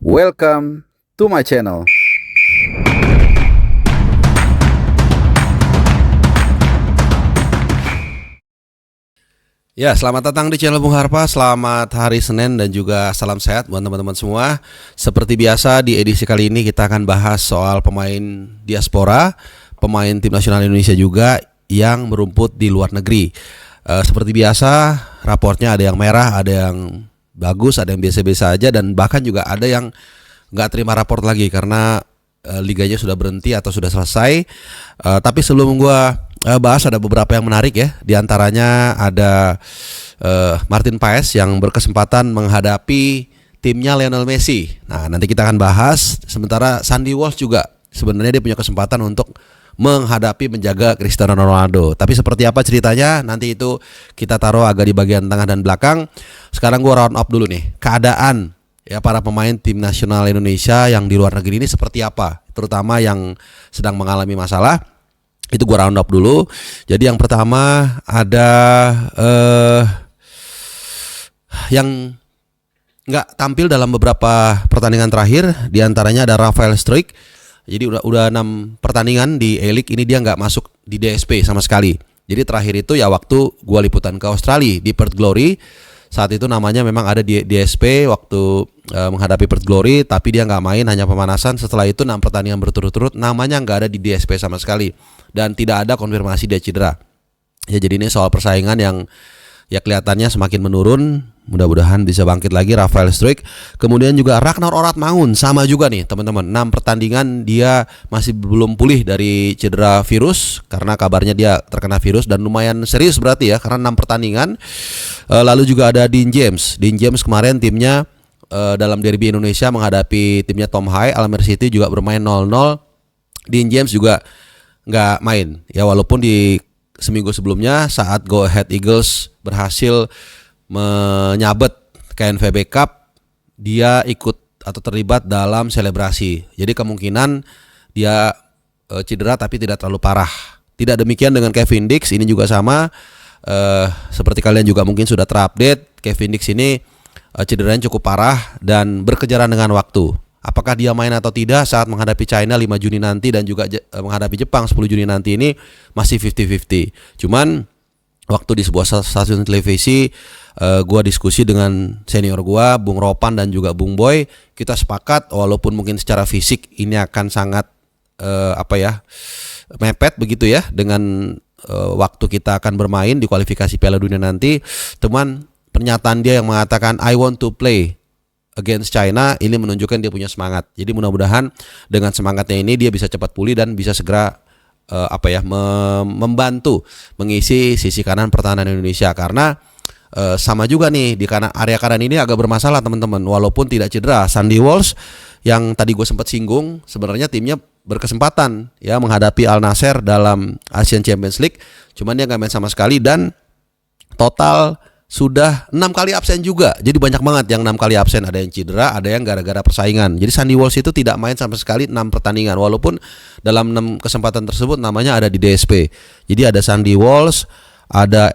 Welcome to my channel. Ya, selamat datang di channel Bung Harpa. Selamat hari Senin dan juga salam sehat buat teman-teman semua. Seperti biasa di edisi kali ini kita akan bahas soal pemain diaspora, pemain tim nasional Indonesia juga yang merumput di luar negeri. Seperti biasa, raportnya ada yang merah, ada yang bagus, ada yang biasa-biasa aja, dan bahkan juga ada yang nggak terima raport lagi karena liganya sudah berhenti atau sudah selesai. Tapi sebelum gua bahas, ada beberapa yang menarik ya. Di antaranya ada Martin Paes yang berkesempatan menghadapi timnya Lionel Messi. Nah, nanti kita akan bahas. Sementara Sandy Walsh juga sebenarnya dia punya kesempatan untuk menjaga Cristiano Ronaldo. Tapi seperti apa ceritanya nanti itu kita taruh agak di bagian tengah dan belakang. Sekarang gua round up dulu nih. Keadaan ya para pemain tim nasional Indonesia yang di luar negeri ini seperti apa? Terutama yang sedang mengalami masalah. Itu gue round up dulu. Jadi yang pertama ada yang nggak tampil dalam beberapa pertandingan terakhir. Di antaranya ada Rafael Struijk. Jadi udah 6 pertandingan di A-League ini dia nggak masuk di DSP sama sekali. Jadi terakhir itu ya waktu gue liputan ke Australia di Perth Glory. Saat itu namanya memang ada di DSP waktu menghadapi Perth Glory, tapi dia nggak main, hanya pemanasan. Setelah itu 6 pertandingan berturut-turut namanya nggak ada di DSP sama sekali, dan tidak ada konfirmasi dia cedera. Ya, jadi ini soal persaingan yang ya kelihatannya semakin menurun. Mudah-mudahan bisa bangkit lagi Rafael Struijk. Kemudian juga Ragnar Oratmangun, sama juga nih teman-teman, 6 pertandingan dia masih belum pulih dari cedera virus, karena kabarnya dia terkena virus dan lumayan serius berarti ya, karena 6 pertandingan. Lalu juga ada Dean James. Dean James kemarin timnya dalam derby Indonesia menghadapi timnya Tom High, Almere City juga bermain 0-0. Dean James juga nggak main ya, walaupun di seminggu sebelumnya saat Go Ahead Eagles berhasil menyabet KNVB Cup, dia ikut atau terlibat dalam selebrasi. Jadi kemungkinan dia cedera tapi tidak terlalu parah. Tidak demikian dengan Kevin Dix, ini juga sama. Seperti kalian juga mungkin sudah terupdate, Kevin Dix ini cederanya cukup parah dan berkejaran dengan waktu. Apakah dia main atau tidak saat menghadapi China 5 Juni nanti dan juga menghadapi Jepang 10 Juni nanti, ini masih 50-50. Cuman waktu di sebuah stasiun televisi gua diskusi dengan senior gua, Bung Ropan dan juga Bung Boy, kita sepakat walaupun mungkin secara fisik ini akan sangat mepet begitu ya dengan waktu kita akan bermain di kualifikasi Piala Dunia nanti. Teman, pernyataan dia yang mengatakan I want to play against China ini menunjukkan dia punya semangat. Jadi mudah-mudahan dengan semangatnya ini dia bisa cepat pulih dan bisa segera membantu mengisi sisi kanan pertahanan Indonesia, karena sama juga nih di area kanan ini agak bermasalah teman-teman. Walaupun tidak cedera, Sandy Walsh yang tadi gue sempat singgung, sebenarnya timnya berkesempatan ya menghadapi Al Nassr dalam Asian Champions League, cuman dia nggak main sama sekali dan total sudah 6 kali absen juga. Jadi banyak banget yang 6 kali absen. Ada yang cedera, ada yang gara-gara persaingan. Jadi Sandy Walsh itu tidak main sama sekali 6 pertandingan, walaupun dalam 6 kesempatan tersebut namanya ada di DSP. Jadi ada Sandy Walsh, ada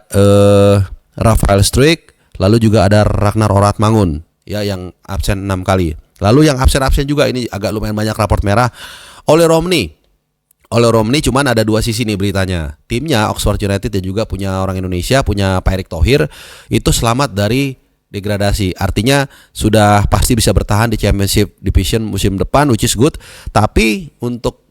Rafael Struijk, lalu juga ada Ragnar Oratmangun ya yang absen 6 kali. Lalu yang absen-absen juga ini agak lumayan banyak raport merah. Ole Romney cuman ada 2 sisi nih beritanya. Timnya Oxford United dan juga punya orang Indonesia, punya Pak Erick Thohir, itu selamat dari degradasi. Artinya sudah pasti bisa bertahan di Championship Division musim depan, which is good. Tapi untuk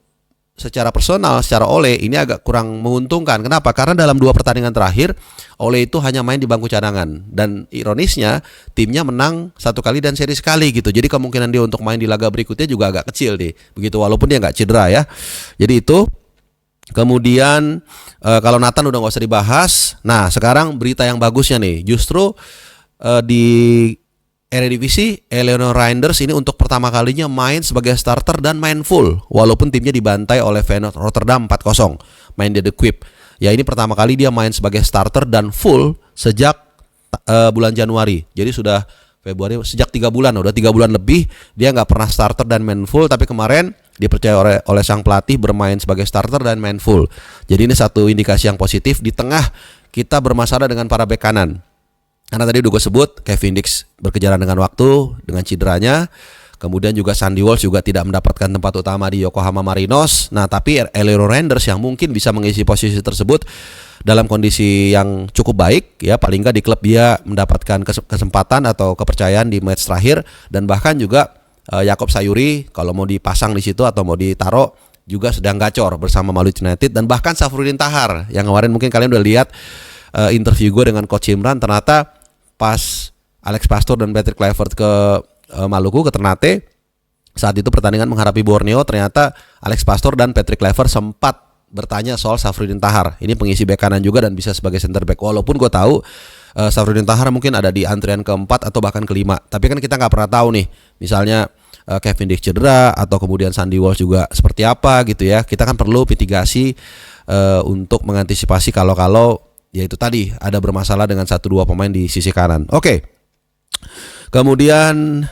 secara personal, secara Ole ini agak kurang menguntungkan. Kenapa? Karena dalam 2 pertandingan terakhir Ole itu hanya main di bangku cadangan, dan ironisnya timnya menang 1 kali dan seri sekali gitu. Jadi kemungkinan dia untuk main di laga berikutnya juga agak kecil deh. Begitu, walaupun dia nggak cedera ya. Jadi itu. Kemudian kalau Nathan udah nggak usah dibahas. Nah, sekarang berita yang bagusnya nih, justru di Eredivisie, Eleanor Reinders ini untuk pertama kalinya main sebagai starter dan main full, walaupun timnya dibantai oleh Feyenoord Rotterdam 4-0, main di The Kuip. Ya, ini pertama kali dia main sebagai starter dan full sejak bulan Januari. Jadi sudah Februari, sejak 3 bulan, udah 3 bulan lebih dia nggak pernah starter dan main full. Tapi kemarin dipercaya oleh sang pelatih bermain sebagai starter dan main full. Jadi ini satu indikasi yang positif di tengah kita bermasalah dengan para bek kanan. Karena tadi udah gue sebut Kevin Dix berkejaran dengan waktu dengan cederanya. Kemudian juga Sandy Walsh juga tidak mendapatkan tempat utama di Yokohama Marinos. Nah, tapi Elero Renders yang mungkin bisa mengisi posisi tersebut dalam kondisi yang cukup baik, ya paling nggak di klub dia mendapatkan kesempatan atau kepercayaan di match terakhir. Dan bahkan juga Jakob Sayuri kalau mau dipasang di situ atau mau ditaruh juga sedang gacor bersama Maluku United. Dan bahkan Safruddin Tahar yang kemarin mungkin kalian udah lihat interview gue dengan Coach Imran, ternyata pas Alex Pastor dan Patrick Kluivert ke Maluku, ke Ternate, saat itu pertandingan menghadapi Borneo, ternyata Alex Pastor dan Patrick Kluivert sempat bertanya soal Safruddin Tahar. Ini pengisi bek kanan juga dan bisa sebagai center back. Walaupun gue tahu Safruddin Tahar mungkin ada di antrian keempat atau bahkan kelima. Tapi kan kita nggak pernah tahu nih, misalnya Kevin Dix cedera atau kemudian Sandy Walsh juga seperti apa gitu ya. Kita kan perlu mitigasi untuk mengantisipasi kalau ya itu tadi ada bermasalah dengan 1-2 pemain di sisi kanan. Oke. Kemudian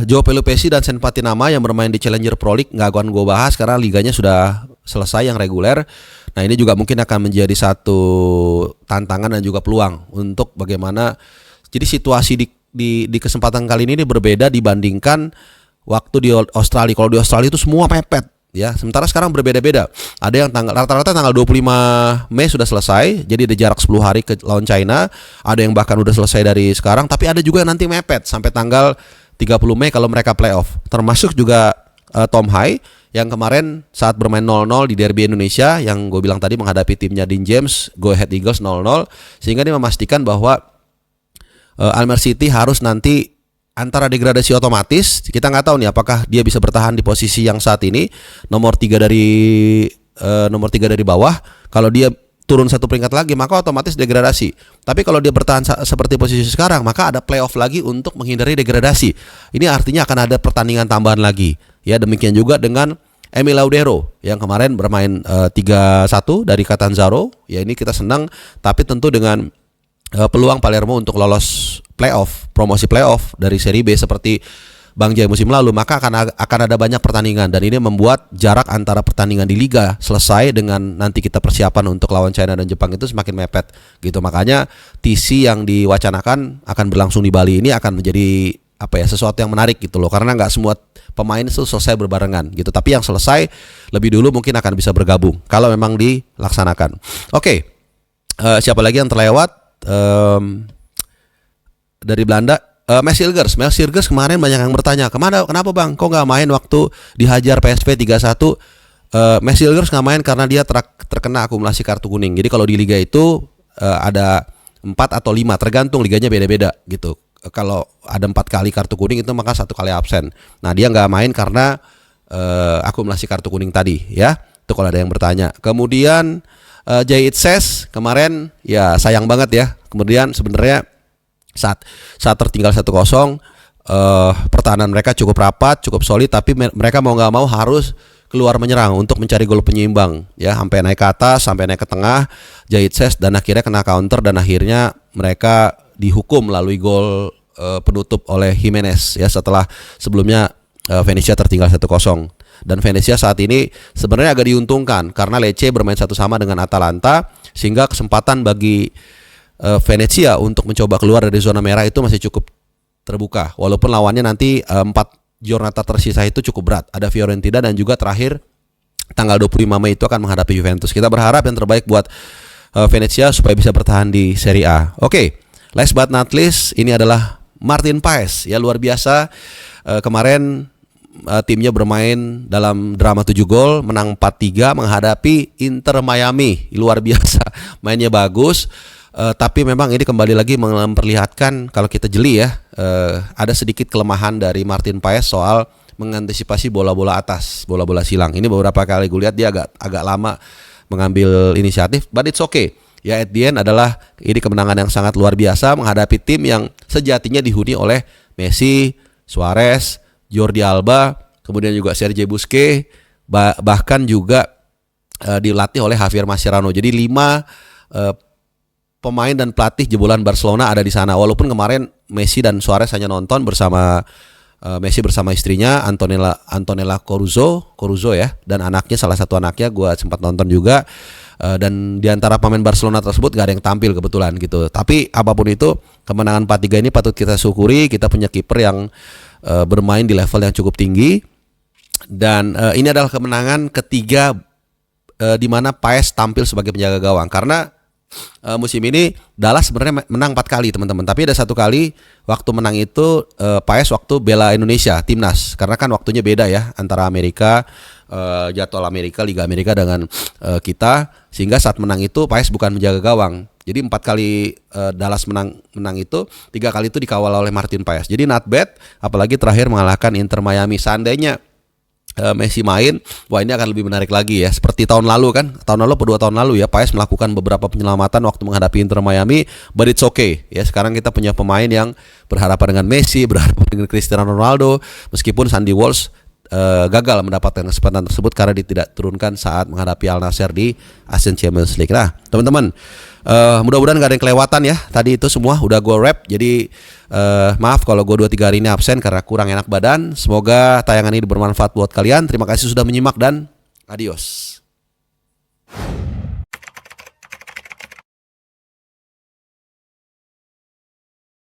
Joe Pelupesi dan Sen Patinama yang bermain di Challenger Pro League nggak akan gue bahas karena liganya sudah selesai yang reguler. Nah, ini juga mungkin akan menjadi satu tantangan dan juga peluang untuk bagaimana. Jadi situasi di kesempatan kali ini berbeda dibandingkan waktu di Australia. Kalau di Australia itu semua mepet. Ya, sementara sekarang berbeda-beda. Ada yang rata-rata tanggal 25 Mei sudah selesai, jadi ada jarak 10 hari ke lawan China. Ada yang bahkan udah selesai dari sekarang, tapi ada juga yang nanti mepet sampai tanggal 30 Mei kalau mereka playoff. Termasuk juga Tom Hai yang kemarin saat bermain 0-0 di Derby Indonesia yang gue bilang tadi menghadapi timnya Dean James, Go Ahead Eagles 0-0, sehingga dia memastikan bahwa Almer City harus nanti antara degradasi otomatis. Kita nggak tahu nih apakah dia bisa bertahan di posisi yang saat ini nomor 3 dari bawah. Kalau dia turun satu peringkat lagi maka otomatis degradasi. Tapi kalau dia bertahan seperti posisi sekarang maka ada playoff lagi untuk menghindari degradasi. Ini artinya akan ada pertandingan tambahan lagi. Ya, demikian juga dengan Emil Laudero yang kemarin bermain 3-1 dari Catanzaro. Ya, ini kita senang, tapi tentu dengan peluang Palermo untuk lolos playoff, promosi playoff dari Serie B seperti Bang Jai musim lalu, maka akan ada banyak pertandingan dan ini membuat jarak antara pertandingan di liga selesai dengan nanti kita persiapan untuk lawan China dan Jepang itu semakin mepet gitu. Makanya TC yang diwacanakan akan berlangsung di Bali ini akan menjadi sesuatu yang menarik gitu loh, karena nggak semua pemain itu selesai berbarengan gitu, tapi yang selesai lebih dulu mungkin akan bisa bergabung kalau memang dilaksanakan. Oke. Siapa lagi yang terlewat? Dari Belanda, Mes Hilgers kemarin banyak yang bertanya, kenapa bang, kok nggak main waktu dihajar PSV 3-1? Mes Hilgers nggak main karena dia terkena akumulasi kartu kuning. Jadi kalau di liga itu ada 4 atau 5, tergantung liganya beda-beda gitu. Kalau ada 4 kali kartu kuning itu maka 1 kali absen. Nah, dia nggak main karena akumulasi kartu kuning tadi ya. Itu kalau ada yang bertanya. Kemudian Jay Itses kemarin ya sayang banget ya. Kemudian sebenarnya saat tertinggal 1-0 pertahanan mereka cukup rapat, cukup solid, tapi mereka mau nggak mau harus keluar menyerang untuk mencari gol penyeimbang ya, sampai naik ke atas, sampai naik ke tengah Jay Itses, dan akhirnya kena counter dan akhirnya mereka dihukum melalui gol penutup oleh Jimenez ya, setelah sebelumnya Venezia tertinggal 1-0. Dan Venezia saat ini sebenarnya agak diuntungkan karena Lecce bermain 1-1 dengan Atalanta, sehingga kesempatan bagi Venezia untuk mencoba keluar dari zona merah itu masih cukup terbuka. Walaupun lawannya nanti 4 giornata tersisa itu cukup berat. Ada Fiorentina dan juga terakhir tanggal 25 Mei itu akan menghadapi Juventus. Kita berharap yang terbaik buat Venezia supaya bisa bertahan di Serie A. Oke, last but not least ini adalah Martin Paes. Ya, luar biasa. Kemarin timnya bermain dalam drama 7 gol, menang 4-3 menghadapi Inter Miami. Luar biasa, mainnya bagus, tapi memang ini kembali lagi memperlihatkan kalau kita jeli ya, ada sedikit kelemahan dari Martin Paes soal mengantisipasi bola-bola atas, bola-bola silang. Ini beberapa kali gue lihat dia agak lama mengambil inisiatif, but it's okay. Ya, at the end adalah ini kemenangan yang sangat luar biasa menghadapi tim yang sejatinya dihuni oleh Messi, Suarez, Jordi Alba, kemudian juga Sergio Busquets, bahkan juga dilatih oleh Javier Mascherano. Jadi 5 pemain dan pelatih jebolan Barcelona ada di sana. Walaupun kemarin Messi dan Suarez hanya nonton bersama Messi bersama istrinya Antonella Coruzo ya, dan anaknya, salah satu anaknya gue sempat nonton juga. Dan di antara pemain Barcelona tersebut gak ada yang tampil kebetulan gitu. Tapi apapun itu, kemenangan 4-3 ini patut kita syukuri. Kita punya kiper yang bermain di level yang cukup tinggi. Dan ini adalah kemenangan ketiga di mana Paes tampil sebagai penjaga gawang. Karena musim ini Dallas sebenarnya menang 4 kali teman-teman. Tapi ada 1 kali waktu menang itu Paes waktu bela Indonesia timnas. Karena kan waktunya beda ya antara Amerika, jadwal Amerika, Liga Amerika dengan kita. Sehingga saat menang itu Paes bukan menjaga gawang. Jadi 4 kali Dallas menang itu 3 kali itu dikawal oleh Martin Paes. Jadi not bad. Apalagi terakhir mengalahkan Inter Miami. Seandainya Messi main, wah ini akan lebih menarik lagi ya. Seperti tahun lalu kan, tahun lalu atau 2 tahun lalu ya, Paes melakukan beberapa penyelamatan waktu menghadapi Inter Miami, but it's okay ya. Sekarang kita punya pemain yang berhadapan dengan Messi, berhadapan dengan Cristiano Ronaldo, meskipun Sandy Walsh gagal mendapatkan kesempatan tersebut karena dia tidak turunkan saat menghadapi Al Nassr di Asian Champions League. Nah teman-teman, mudah-mudahan gak ada yang kelewatan ya. Tadi itu semua udah gue wrap. Jadi maaf kalau gue 2-3 hari ini absen karena kurang enak badan. Semoga tayangan ini bermanfaat buat kalian. Terima kasih sudah menyimak dan adios.